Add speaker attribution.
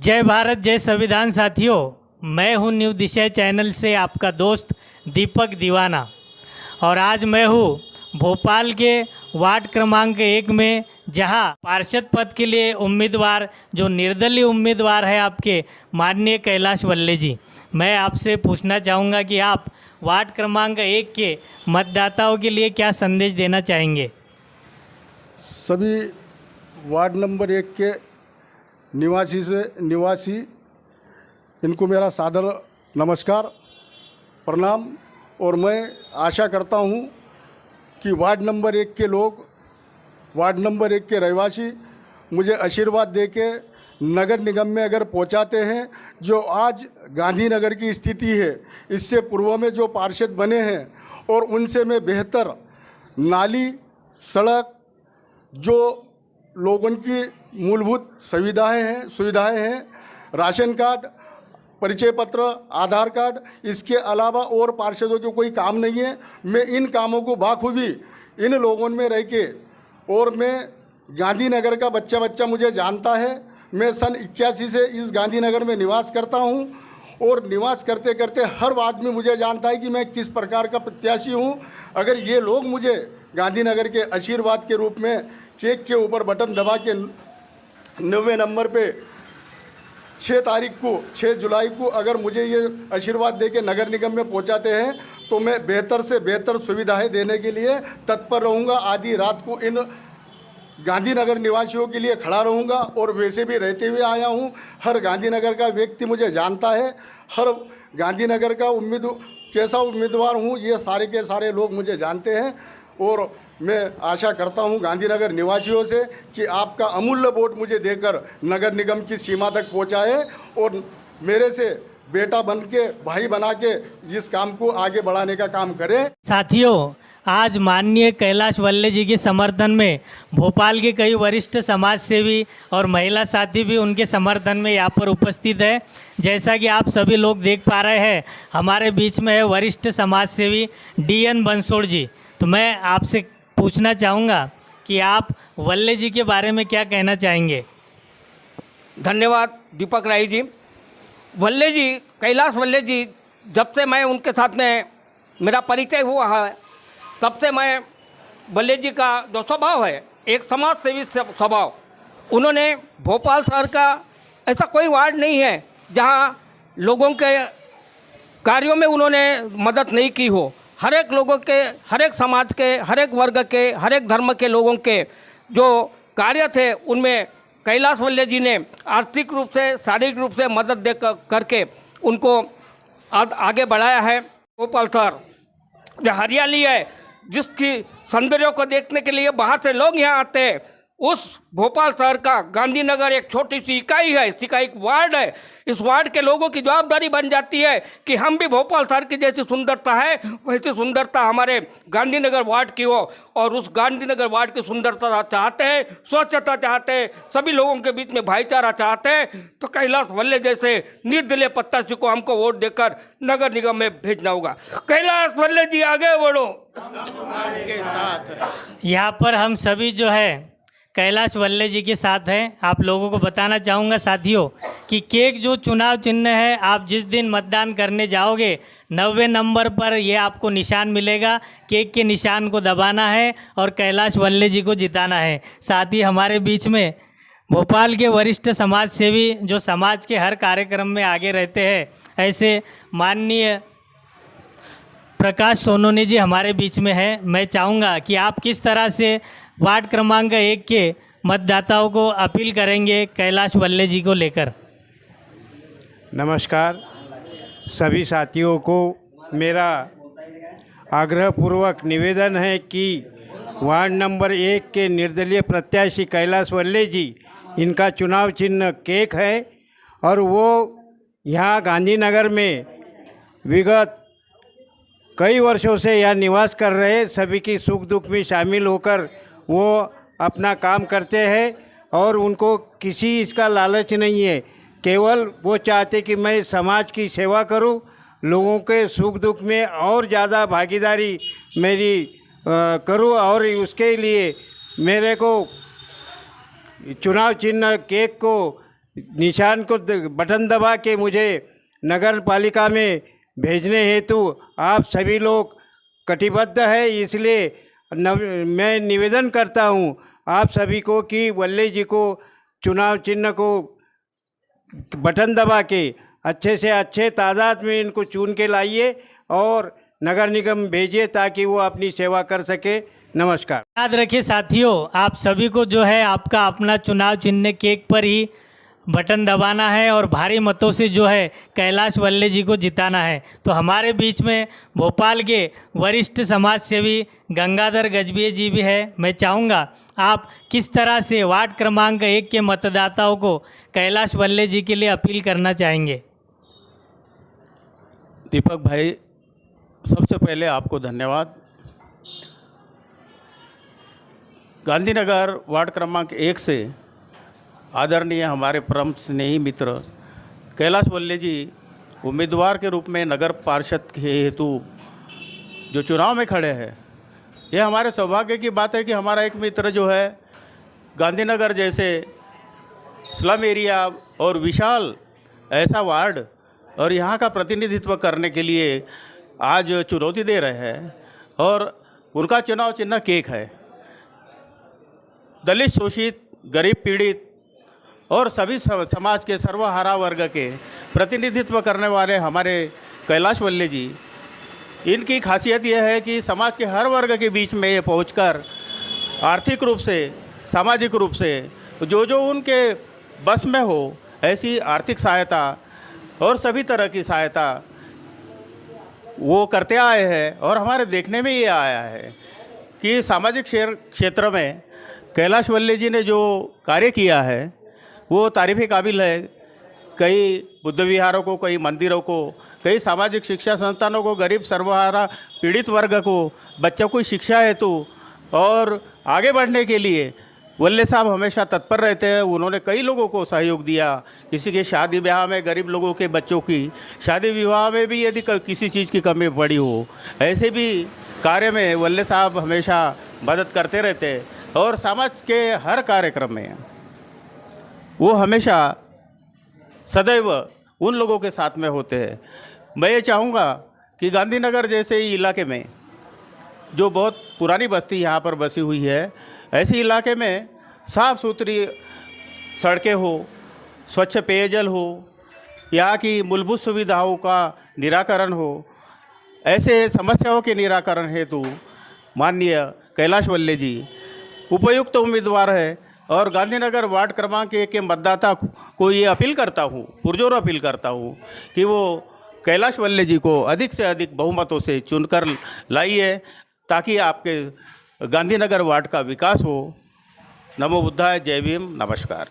Speaker 1: जय भारत जय संविधान साथियों, मैं हूं न्यू दिशा चैनल से आपका दोस्त दीपक दीवाना। और आज मैं हूं भोपाल के वार्ड क्रमांक 1 में, जहां पार्षद पद के लिए उम्मीदवार जो निर्दलीय उम्मीदवार है आपके माननीय कैलाश वल्ले जी। मैं आपसे पूछना चाहूँगा कि आप वार्ड क्रमांक 1 के मतदाताओं के लिए क्या संदेश देना चाहेंगे।
Speaker 2: सभी वार्ड नंबर 1 के निवासी इनको मेरा सादर नमस्कार प्रणाम। और मैं आशा करता हूं कि वार्ड नंबर 1 के लोग, वार्ड नंबर 1 के रहवासी मुझे आशीर्वाद दे के नगर निगम में अगर पहुंचाते हैं, जो आज गांधीनगर की स्थिति है, इससे पूर्व में जो पार्षद बने हैं और उनसे मैं बेहतर नाली, सड़क, जो लोगों की मूलभूत सुविधाएं हैं, राशन कार्ड, परिचय पत्र, आधार कार्ड, इसके अलावा और पार्षदों के कोई काम नहीं है। मैं इन कामों को बाखूबी इन लोगों में रह के, और मैं गांधीनगर का बच्चा मुझे जानता है। मैं सन 81 से इस गांधीनगर में निवास करता हूं, और निवास करते करते हर आदमी मुझे जानता है कि मैं किस प्रकार का प्रत्याशी हूं। अगर ये लोग मुझे गांधीनगर के आशीर्वाद के रूप में केक के ऊपर बटन दबा के 90 नंबर पे 6 जुलाई को अगर मुझे ये आशीर्वाद दे के नगर निगम में पहुंचाते हैं, तो मैं बेहतर से बेहतर सुविधाएं देने के लिए तत्पर रहूँगा। आधी रात को इन गांधीनगर निवासियों के लिए खड़ा रहूँगा, और वैसे भी रहते हुए आया हूँ। हर गांधीनगर का व्यक्ति मुझे जानता है, हर गांधीनगर का कैसा उम्मीदवार हूँ, ये सारे के सारे लोग मुझे जानते हैं। और मैं आशा करता हूं गांधीनगर निवासियों से कि आपका अमूल्य वोट मुझे देकर नगर निगम की सीमा तक पहुंचाए, और मेरे से बेटा बन के, भाई बना के इस काम को आगे बढ़ाने का काम करें।
Speaker 1: साथियों, आज माननीय कैलाश वल्ले जी के समर्थन में भोपाल के कई वरिष्ठ समाज सेवी और महिला साथी भी उनके समर्थन में यहाँ पर उपस्थित है। जैसा कि आप सभी लोग देख पा रहे हैं, हमारे बीच में है वरिष्ठ समाज सेवी DN बंसोड़ जी। तो मैं आपसे पूछना चाहूँगा कि आप वल्ले जी के बारे में क्या कहना चाहेंगे।
Speaker 3: धन्यवाद दीपक राय जी। वल्ले जी, कैलाश वल्ले जी, जब से मैं उनके साथ में मेरा परिचय हुआ है, तब से मैं वल्ले जी का जो स्वभाव है, एक समाज सेवी स्वभाव, उन्होंने भोपाल शहर का ऐसा कोई वार्ड नहीं है जहां लोगों के कार्यों में उन्होंने मदद नहीं की हो। हर एक लोगों के, हर एक समाज के, हर एक वर्ग के, हर एक धर्म के लोगों के जो कार्य थे, उनमें कैलाश वल्ले जी ने आर्थिक रूप से, शारीरिक रूप से मदद दे करके उनको आगे बढ़ाया है। भोपाल शहर जो हरियाली है, जिसकी सौंदर्य को देखने के लिए बाहर से लोग यहाँ आते हैं, उस भोपाल शहर का गांधीनगर एक छोटी सी इकाई है, इसका एक वार्ड है। इस वार्ड के लोगों की जवाबदारी बन जाती है कि हम भी भोपाल शहर की जैसी सुंदरता है, वैसी सुंदरता हमारे गांधीनगर वार्ड की हो। और उस गांधीनगर वार्ड की सुंदरता चाहते हैं, स्वच्छता चाहते हैं, सभी लोगों के बीच में भाईचारा चाहते हैं, तो कैलाश वल्ले जैसे निर्दलीय प्रत्याशी को हमको वोट देकर नगर निगम में भेजना होगा। कैलाश वल्ले जी आगे बढ़ो।
Speaker 1: यहाँ पर हम सभी जो है कैलाश वल्ले जी के साथ हैं। आप लोगों को बताना चाहूँगा साथियों कि केक जो चुनाव चिन्ह है, आप जिस दिन मतदान करने जाओगे 90 नंबर पर ये आपको निशान मिलेगा। केक के निशान को दबाना है और कैलाश वल्ले जी को जिताना है। साथ ही हमारे बीच में भोपाल के वरिष्ठ समाज सेवी जो समाज के हर कार्यक्रम में आगे रहते हैं, ऐसे माननीय प्रकाश सोनोनी जी हमारे बीच में है। मैं चाहूँगा कि आप किस तरह से वार्ड क्रमांक 1 के मतदाताओं को अपील करेंगे कैलाश वल्ले जी को लेकर।
Speaker 4: नमस्कार सभी साथियों को मेरा आग्रहपूर्वक निवेदन है कि वार्ड नंबर 1 के निर्दलीय प्रत्याशी कैलाश वल्ले जी, इनका चुनाव चिन्ह केक है, और वो यहाँ गांधीनगर में विगत कई वर्षों से यहाँ निवास कर रहे, सभी की सुख दुख में शामिल होकर वो अपना काम करते हैं, और उनको किसी इसका लालच नहीं है। केवल वो चाहते कि मैं समाज की सेवा करूं, लोगों के सुख दुख में और ज़्यादा भागीदारी मेरी करूं, और उसके लिए मेरे को चुनाव चिन्ह केक को निशान को बटन दबा के मुझे नगर पालिका में भेजने हेतु आप सभी लोग कटिबद्ध है। इसलिए मैं निवेदन करता हूं आप सभी को कि वल्ले जी को चुनाव चिन्ह को बटन दबा के अच्छे से अच्छे तादाद में इनको चुन के लाइए और नगर निगम भेजिए ताकि वो अपनी सेवा कर सके। नमस्कार।
Speaker 1: याद रखिए साथियों, आप सभी को जो है आपका अपना चुनाव चिन्ह केक पर ही बटन दबाना है और भारी मतों से जो है कैलाश वल्ले जी को जिताना है। तो हमारे बीच में भोपाल के वरिष्ठ समाज सेवी गंगाधर गजबिये जी भी है। मैं चाहूँगा आप किस तरह से वार्ड क्रमांक 1 के मतदाताओं को कैलाश वल्ले जी के लिए अपील करना चाहेंगे।
Speaker 5: दीपक भाई, सबसे पहले आपको धन्यवाद। गांधीनगर वार्ड क्रमांक 1 से आदरणीय हमारे परम स्नेही मित्र कैलाश वल्ले जी उम्मीदवार के रूप में नगर पार्षद के हेतु जो चुनाव में खड़े हैं, यह हमारे सौभाग्य की बात है कि हमारा एक मित्र जो है गांधीनगर जैसे स्लम एरिया और विशाल ऐसा वार्ड और यहाँ का प्रतिनिधित्व करने के लिए आज चुनौती दे रहे हैं और उनका चुनाव चिन्ह केक है। दलित, शोषित, गरीब, पीड़ित और सभी समाज के सर्वहारा वर्ग के प्रतिनिधित्व करने वाले हमारे कैलाश वल्ले जी, इनकी खासियत यह है कि समाज के हर वर्ग के बीच में ये पहुंचकर आर्थिक रूप से, सामाजिक रूप से जो उनके बस में हो ऐसी आर्थिक सहायता और सभी तरह की सहायता वो करते आए हैं। और हमारे देखने में ये आया है कि सामाजिक क्षेत्र में कैलाश वल्ले जी ने जो कार्य किया है वो तारीफ़ काबिल है। कई बुद्ध विहारों को, कई मंदिरों को, कई सामाजिक शिक्षा संस्थानों को, गरीब सर्वहारा पीड़ित वर्ग को, बच्चों को शिक्षा हेतु और आगे बढ़ने के लिए वल्ले साहब हमेशा तत्पर रहते हैं। उन्होंने कई लोगों को सहयोग दिया। किसी के शादी ब्याह में, गरीब लोगों के बच्चों की शादी विवाह में भी यदि किसी चीज़ की कमी पड़ी हो, ऐसे भी कार्य में वल्ले साहब हमेशा मदद करते रहते हैं और समाज के हर कार्यक्रम में वो हमेशा सदैव उन लोगों के साथ में होते हैं। मैं ये चाहूँगा कि गांधीनगर जैसे इलाके में जो बहुत पुरानी बस्ती यहाँ पर बसी हुई है, ऐसे इलाके में साफ़ सुथरी सड़कें हो, स्वच्छ पेयजल हो, यहाँ की मूलभूत सुविधाओं का निराकरण हो, ऐसे समस्याओं के निराकरण हेतु माननीय कैलाश वल्ले जी उपयुक्त उम्मीदवार है। और गांधीनगर वार्ड क्रमांक 1 के मतदाता को ये अपील करता हूँ, पुरजोर अपील करता हूँ कि वो कैलाश वल्ले जी को अधिक से अधिक बहुमतों से चुनकर लाइए ताकि आपके गांधीनगर वार्ड का विकास हो। नमो बुद्धाय, जय भीम, नमस्कार।